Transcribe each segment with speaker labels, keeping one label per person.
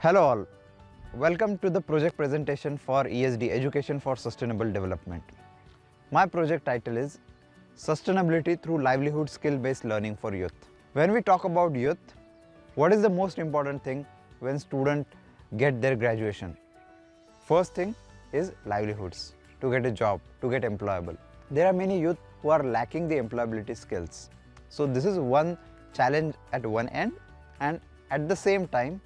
Speaker 1: Hello all, welcome to the project presentation for ESD Education for Sustainable Development. My project title is Sustainability through Livelihood Skill-Based Learning for Youth. When we talk about youth, what is the most important thing when students get their graduation? First thing is livelihoods, to get a job, to get employable. There are many youth who are lacking the employability skills. So this is one challenge at one end, and at the same time,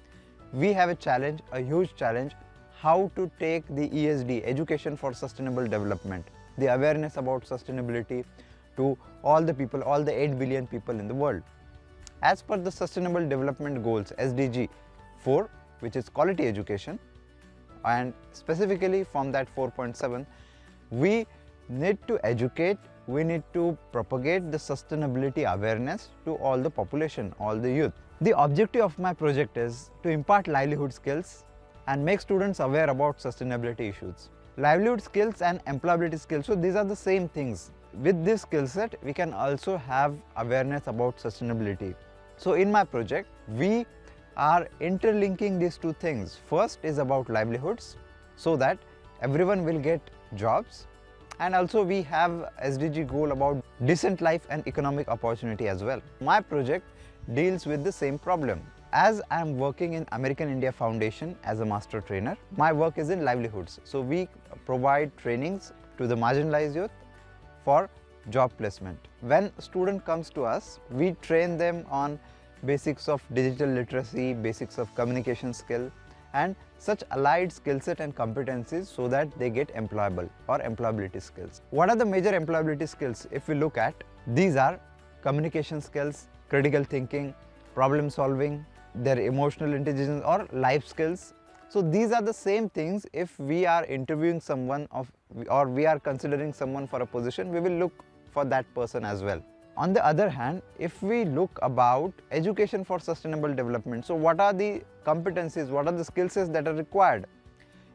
Speaker 1: we have a challenge, a huge challenge, how to take the ESD, Education for Sustainable Development, the awareness about sustainability to all the people, all the 8 billion people in the world. As per the Sustainable Development Goals, SDG 4, which is quality education, and specifically from that 4.7, we need to educate, we need to propagate the sustainability awareness to all the population, all the youth. The objective of my project is to impart livelihood skills and make students aware about sustainability issues. Livelihood skills and employability skills, so these are the same things. With this skill set, we can also have awareness about sustainability. So in my project, we are interlinking these two things. First is about livelihoods, so that everyone will get jobs, and also we have SDG goal about decent life and economic opportunity as well. My project deals with the same problem. As I am working in American India Foundation as a master trainer, my work is in livelihoods. So we provide trainings to the marginalized youth for job placement. When a student comes to us, we train them on basics of digital literacy, basics of communication skill, and such allied skill set and competencies so that they get employable or employability skills. What are the major employability skills? If we look at, these are communication skills, critical thinking, problem solving, their emotional intelligence or life skills. So these are the same things. If we are interviewing someone or we are considering someone for a position, we will look for that person as well. On the other hand, if we look about education for sustainable development, so what are the competencies, what are the skill sets that are required?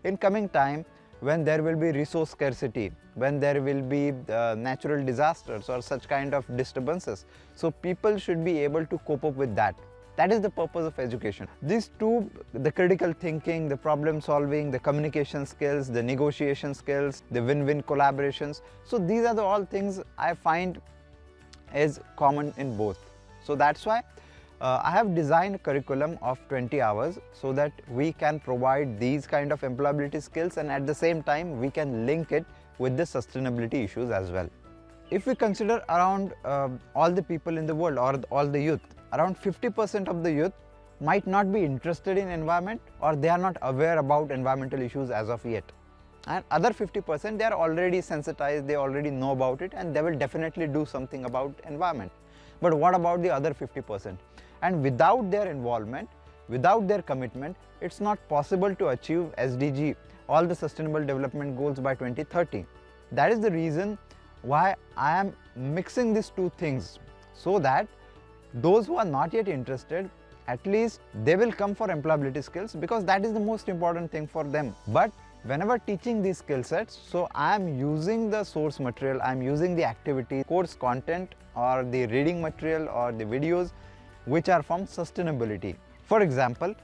Speaker 1: In coming time, when there will be resource scarcity, when there will be natural disasters or such kind of disturbances, so people should be able to cope up with that. That is the purpose of education. These two, the critical thinking, the problem solving, the communication skills, the negotiation skills, the win-win collaborations, so these are the all things I find is common in both. So that's why I have designed a curriculum of 20 hours so that we can provide these kind of employability skills, and at the same time we can link it with the sustainability issues as well. If we consider around all the people in the world or all the youth, around 50% of the youth might not be interested in environment, or they are not aware about environmental issues as of yet. And other 50%, they are already sensitized, they already know about it, and they will definitely do something about environment. But what about the other 50%? And without their involvement, without their commitment, it's not possible to achieve SDG, all the Sustainable Development Goals by 2030. That is the reason why I am mixing these two things, so that those who are not yet interested, at least they will come for employability skills, because that is the most important thing for them. But whenever teaching these skill sets, so I am using the source material, I am using the activity, course content or the reading material or the videos which are from sustainability. For example,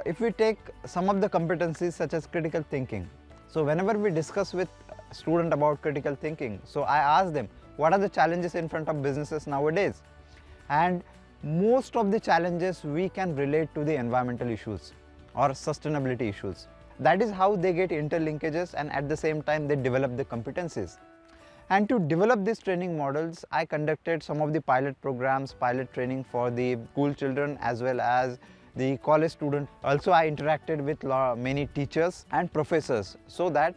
Speaker 1: if we take some of the competencies such as critical thinking. So whenever we discuss with a student about critical thinking, so I ask them, what are the challenges in front of businesses nowadays? And most of the challenges we can relate to the environmental issues or sustainability issues. That is how they get interlinkages, and at the same time they develop the competencies. And to develop these training models, I conducted some of the pilot programs, pilot training for the school children as well as the college students. Also I interacted with many teachers and professors, so that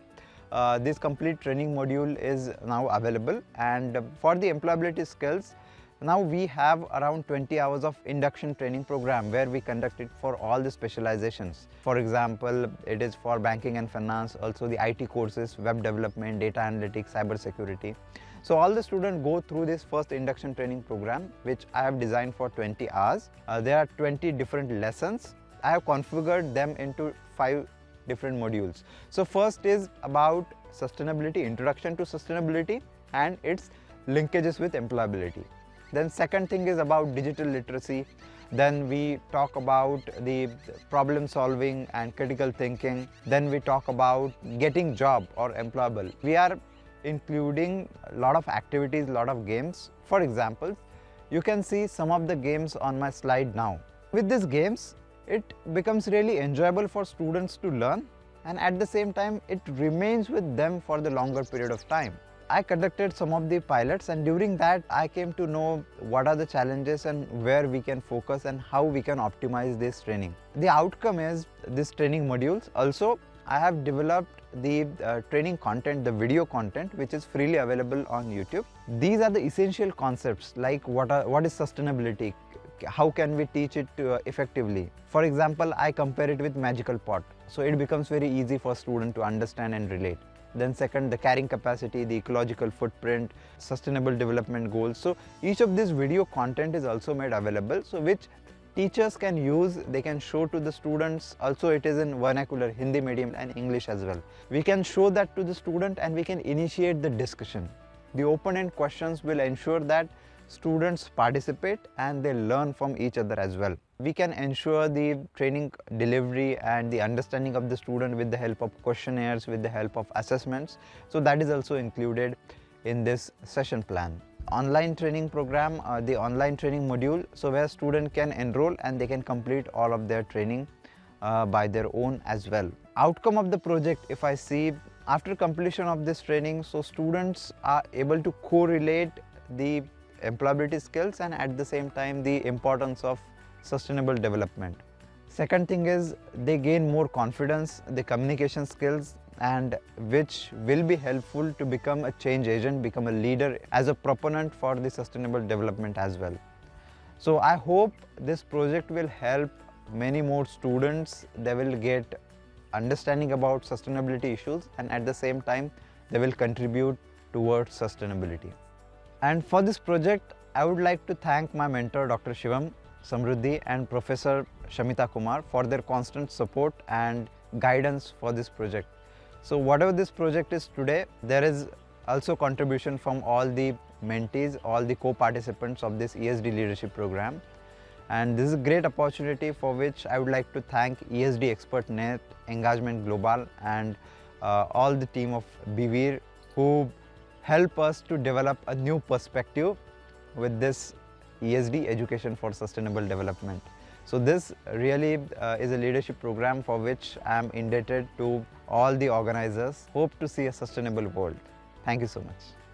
Speaker 1: this complete training module is now available. And for the employability skills, now we have around 20 hours of induction training program where we conduct it for all the specializations. For example, it is for banking and finance, also the IT courses, web development, data analytics, cyber security. So all the students go through this first induction training program, which I have designed for 20 hours. There are 20 different lessons. I have configured them into 5 different modules. So first is about sustainability, introduction to sustainability and its linkages with employability. Then second thing is about digital literacy. Then we talk about the problem solving and critical thinking. Then we talk about getting job or employable. We are including a lot of activities, a lot of games. For example, you can see some of the games on my slide now. With these games, it becomes really enjoyable for students to learn, and at the same time it remains with them for the longer period of time. I conducted some of the pilots, and during that I came to know what are the challenges and where we can focus and how we can optimize this training. The outcome is this training modules. Also, I have developed the training content, the video content, which is freely available on YouTube. These are the essential concepts like what is sustainability, how can we teach it effectively. For example, I compare it with magical pot, so it becomes very easy for student to understand and relate. Then second, the carrying capacity, the ecological footprint, sustainable development goals. So each of this video content is also made available, so which teachers can use, they can show to the students. Also it is in vernacular, Hindi medium and English as well. We can show that to the student and we can initiate the discussion. The open-end questions will ensure that students participate and they learn from each other as well. We can ensure the training delivery and the understanding of the student with the help of questionnaires, with the help of assessments. So that is also included in this session plan. Online training program, the online training module, so where student can enroll and they can complete all of their training by their own as well. Outcome of the project, if I see after completion of this training, so students are able to correlate the employability skills and at the same time the importance of sustainable development. Second thing is they gain more confidence, the communication skills, and which will be helpful to become a change agent, become a leader as a proponent for the sustainable development as well. So I hope this project will help many more students. They will get understanding about sustainability issues and at the same time they will contribute towards sustainability. And for this project, I would like to thank my mentor Dr. Shivam Samruddhi and Professor Shamita Kumar for their constant support and guidance for this project. So whatever this project is today, there is also contribution from all the mentees, all the co-participants of this ESD leadership program. And this is a great opportunity for which I would like to thank ESD Expert Net, Engagement Global and all the team of BVIEER who help us to develop a new perspective with this ESD Education for Sustainable Development. So this really is a leadership program for which I am indebted to all the organizers. Hope to see a sustainable world. Thank you so much.